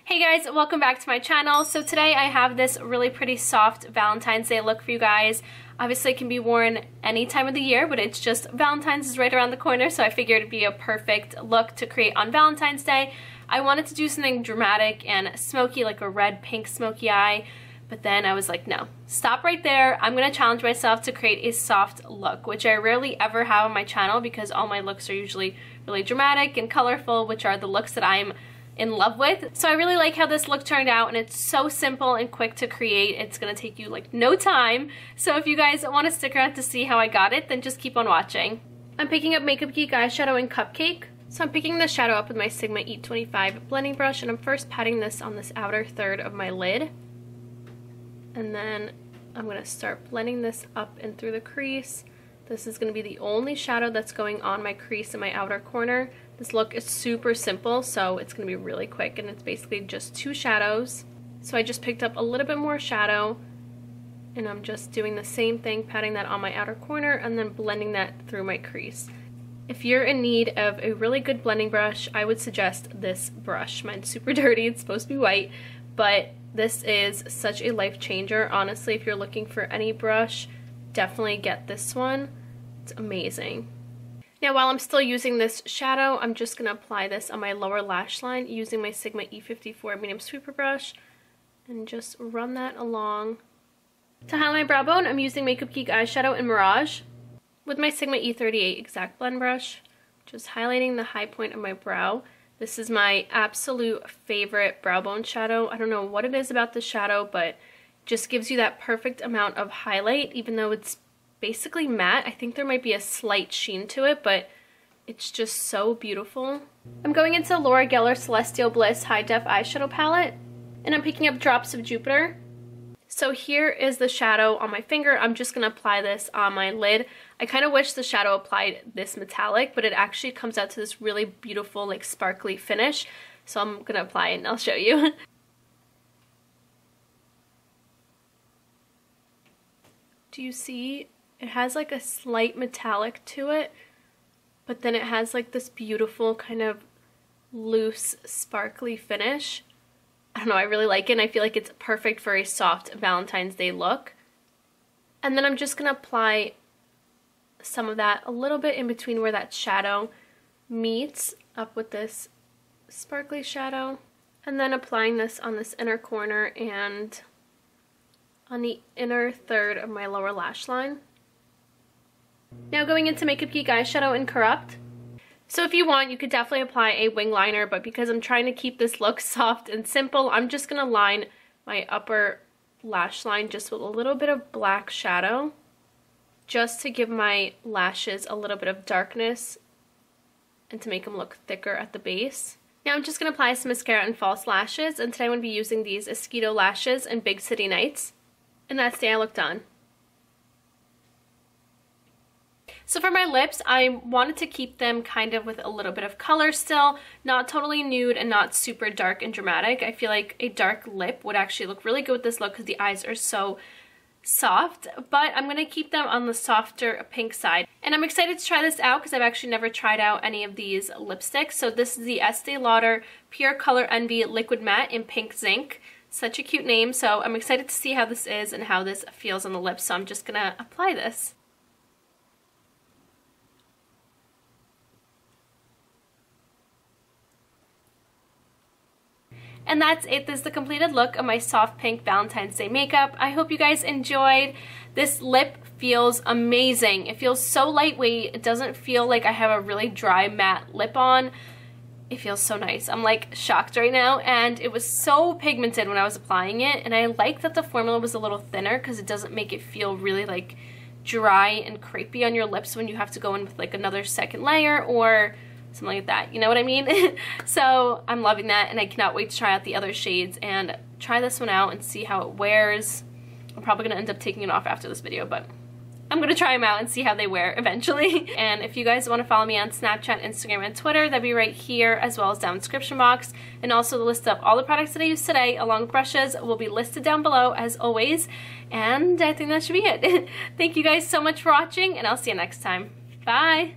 Hey guys, welcome back to my channel. So today I have this really pretty soft Valentine's Day look for you guys. Obviously it can be worn any time of the year, but it's just Valentine's is right around the corner, so I figured it'd be a perfect look to create on Valentine's Day. I wanted to do something dramatic and smoky, like a red pink smoky eye, but then I was like, no, stop right there. I'm gonna challenge myself to create a soft look, which I rarely ever have on my channel because all my looks are usually really dramatic and colorful, which are the looks that I'm in love with. So I really like how this look turned out, and it's so simple and quick to create. It's gonna take you like no time. So if you guys want to stick around to see how I got it, then just keep on watching. I'm picking up Makeup Geek eyeshadow in Cupcake. So I'm picking the shadow up with my Sigma E25 blending brush, and I'm first patting this on this outer third of my lid. And then I'm gonna start blending this up and through the crease. This is gonna be the only shadow that's going on my crease in my outer corner. This look is super simple, so it's gonna be really quick, and it's basically just two shadows. So I just picked up a little bit more shadow, and I'm just doing the same thing, patting that on my outer corner and then blending that through my crease. If you're in need of a really good blending brush, I would suggest this brush. Mine's super dirty, it's supposed to be white, but this is such a life changer. Honestly, if you're looking for any brush, definitely get this one. It's amazing. Now while I'm still using this shadow, I'm just going to apply this on my lower lash line using my Sigma E54 medium sweeper brush and just run that along. To highlight my brow bone, I'm using Makeup Geek eyeshadow in Mirage with my Sigma E38 exact blend brush, just highlighting the high point of my brow. This is my absolute favorite brow bone shadow. I don't know what it is about the shadow, but it just gives you that perfect amount of highlight, even though it's basically matte. I think there might be a slight sheen to it, but it's just so beautiful. I'm going into Laura Geller Celestial Bliss High Def Eyeshadow Palette, and I'm picking up Drops of Jupiter. So here is the shadow on my finger. I'm just going to apply this on my lid. I kind of wish the shadow applied this metallic, but it actually comes out to this really beautiful, like sparkly finish. So I'm going to apply it and I'll show you. Do you see? It has like a slight metallic to it, but then it has like this beautiful kind of loose, sparkly finish. I don't know, I really like it, and I feel like it's perfect for a soft Valentine's Day look. And then I'm just going to apply some of that a little bit in between where that shadow meets up with this sparkly shadow. And then applying this on this inner corner and on the inner third of my lower lash line. Now going into Makeup Geek eyeshadow in Corrupt. So if you want, you could definitely apply a wing liner, but because I'm trying to keep this look soft and simple, I'm just going to line my upper lash line just with a little bit of black shadow, just to give my lashes a little bit of darkness and to make them look thicker at the base. Now I'm just going to apply some mascara and false lashes, and today I'm going to be using these Esquito lashes in Big City Nights, and that's the day I look done. So for my lips, I wanted to keep them kind of with a little bit of color still, not totally nude and not super dark and dramatic. I feel like a dark lip would actually look really good with this look because the eyes are so soft, but I'm going to keep them on the softer pink side. And I'm excited to try this out because I've actually never tried out any of these lipsticks. So this is the Estee Lauder Pure Color Envy Liquid Matte in Pink Zinc. Such a cute name, so I'm excited to see how this is and how this feels on the lips, so I'm just going to apply this. And that's it. This is the completed look of my soft pink Valentine's Day makeup. I hope you guys enjoyed. This lip feels amazing. It feels so lightweight. It doesn't feel like I have a really dry matte lip on. It feels so nice. I'm like shocked right now, and it was so pigmented when I was applying it, and I like that the formula was a little thinner because it doesn't make it feel really like dry and crepey on your lips when you have to go in with like another second layer or something like that, you know what I mean? So I'm loving that, and I cannot wait to try out the other shades and try this one out and see how it wears. I'm probably going to end up taking it off after this video, but I'm going to try them out and see how they wear eventually. And if you guys want to follow me on Snapchat, Instagram, and Twitter, that'd be right here, as well as down in the description box. And also the list of all the products that I used today, along with brushes, will be listed down below, as always. And I think that should be it. Thank you guys so much for watching, and I'll see you next time. Bye!